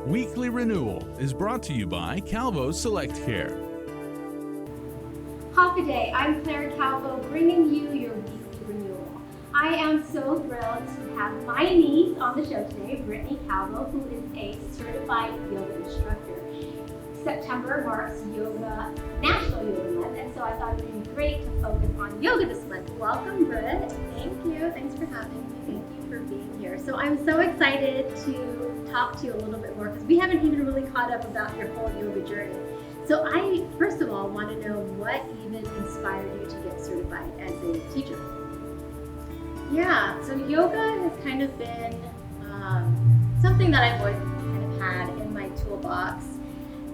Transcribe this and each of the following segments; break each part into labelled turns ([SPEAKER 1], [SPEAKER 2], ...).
[SPEAKER 1] Weekly Renewal is brought to you by Calvo Select Care.
[SPEAKER 2] Half a day, I'm Brittany Calvo, bringing you your weekly renewal. I am so thrilled to have my niece on the show today, Brittany Calvo, who is a certified yoga instructor. September marks National Yoga Month, and so I thought it would be great to focus on yoga this month. Welcome, Britt.
[SPEAKER 3] Thank you. Thanks for having me.
[SPEAKER 2] Thank you for being here. So I'm so excited to talk to you a little bit more because we haven't even really caught up about your whole yoga journey. So I, first of all, want to know what even inspired you to get certified as a teacher?
[SPEAKER 3] Yeah, so yoga has kind of been something that I've always kind of had in my toolbox.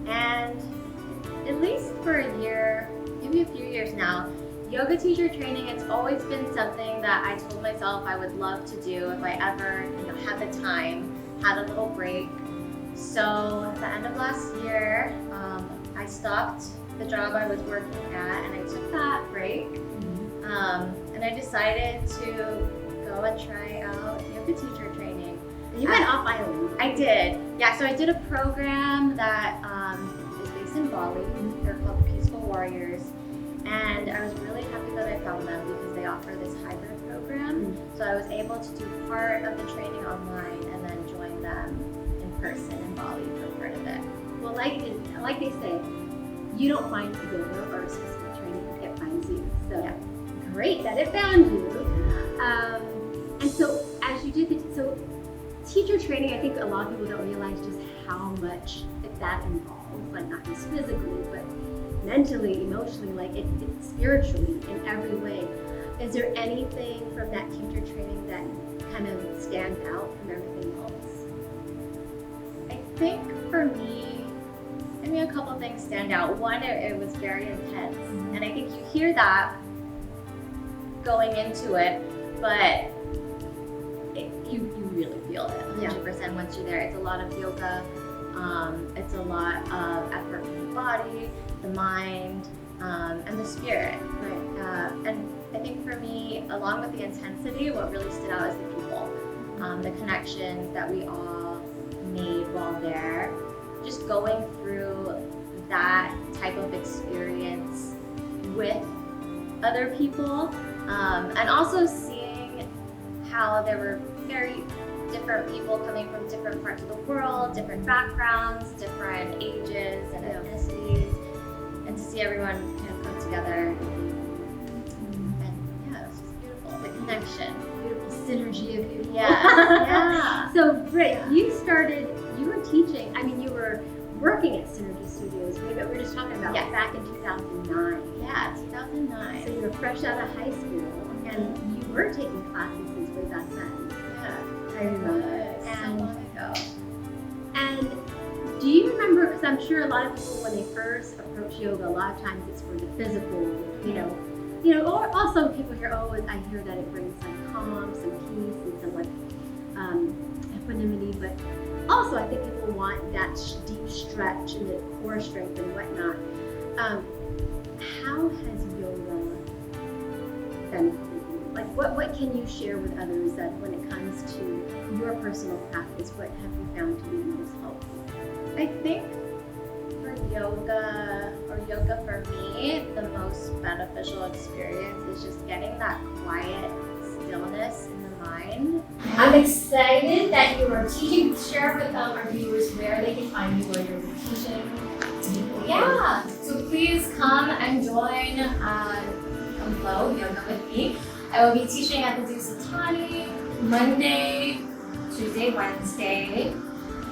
[SPEAKER 3] And at least for a year, maybe a few years now, yoga teacher training, it's always been something that I told myself I would love to do if I ever, had the time, had a little break. So at the end of last year, I stopped the job I was working at and I took that break. And I decided to go and try out yoga teacher training.
[SPEAKER 2] You went off island.
[SPEAKER 3] I did. Yeah, so I did a program that is based in Bali. They're called Peaceful Warriors. And I was really happy that I found them because they offer this hybrid program. So I was able to do part of the training online and then join them in person in Bali for part of it.
[SPEAKER 2] Well, like they say, you don't find yoga or specific training, it finds you. So
[SPEAKER 3] yeah.
[SPEAKER 2] Great that it found you. And so as you did so teacher training, I think a lot of people don't realize just how much that involves, like not just physically, but mentally, emotionally, like it spiritually in every way. Is there anything from that teacher training that kind of stands out from everything else?
[SPEAKER 3] I think for me, a couple things stand out. One, it was very intense. And I think you hear that going into it, but you really feel it 100% once you're there. It's a lot of yoga. It's a lot of effort from the body, the mind, and the spirit. Right? And I think for me, along with the intensity, what really stood out is the people, the connections that we all made while there. Just going through that type of experience with other people, and also seeing how there were very different people coming from different parts of the world, different backgrounds, different ages and ethnicities, and to see everyone kind of come together. And yeah, it was just beautiful. The connection.
[SPEAKER 2] Beautiful synergy of people.
[SPEAKER 3] Yeah.
[SPEAKER 2] So Britt, you were teaching, you were working at Synergy Studios, we were just talking about back in 2009.
[SPEAKER 3] Yeah, 2009.
[SPEAKER 2] So you were fresh out of high school and you were taking classes since way back then.
[SPEAKER 3] Yeah.
[SPEAKER 2] I remember.
[SPEAKER 3] So long ago.
[SPEAKER 2] And do you remember, because I'm sure a lot of people when they first approach yoga, a lot of times it's for the physical, or also people hear, I hear that it brings some calm, some peace, and some equanimity, but also I think people want that deep stretch and the core strength and whatnot. How has yoga benefited you? Like what can you share with others that when it comes to your personal practice, what have you found to be most helpful?
[SPEAKER 3] I think for yoga for me, the most beneficial experience is just getting that quiet stillness in the mind.
[SPEAKER 4] I'm excited that you are teaching. Share with our viewers where they can find you, where you're teaching.
[SPEAKER 3] Yeah, so please come and join come flow yoga with me. I will be teaching at the Dusatani Monday, Tuesday, Wednesday,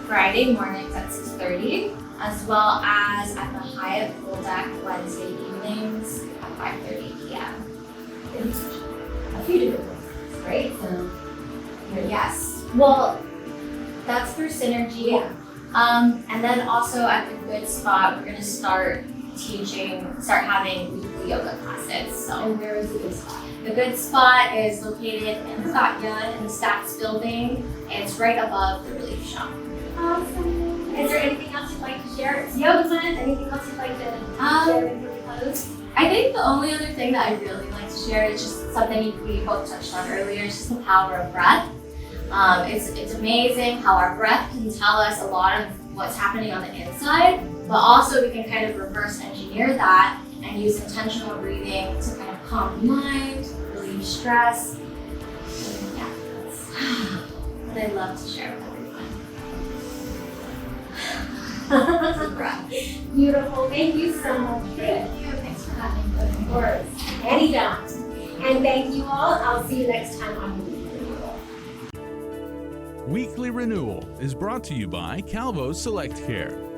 [SPEAKER 3] Friday mornings at 6:30, as well as at the Hyatt Pool Deck Wednesday evenings at 5:30 p.m.
[SPEAKER 4] A few different places, right? So,
[SPEAKER 3] yes. Well, that's through Synergy.
[SPEAKER 4] Yeah.
[SPEAKER 3] And then also at the Good Spot, we're going to start having weekly yoga classes. So,
[SPEAKER 4] and where is the Good Spot?
[SPEAKER 3] The Good Spot is located in Satya in the Stats building. It's right above the Relief Shop.
[SPEAKER 4] Awesome. Is there anything else you'd like to share? It's yoga month. Anything else you'd like to share before we close?
[SPEAKER 3] I think the only other thing that I really like to share is just something we both touched on earlier. It's just the power of breath. It's amazing how our breath can tell us a lot of what's happening on the inside, but also we can kind of reverse engineer that and use intentional breathing to kind of calm the mind, relieve stress. And yeah, that's what I love to share with everyone.
[SPEAKER 4] Beautiful. Thank you so much.
[SPEAKER 3] Thank you. Thanks for having me.
[SPEAKER 4] Of course. Anytime. And thank you all. I'll see you next time on Renewal.
[SPEAKER 1] Weekly Renewal is brought to you by Calvo Select Care.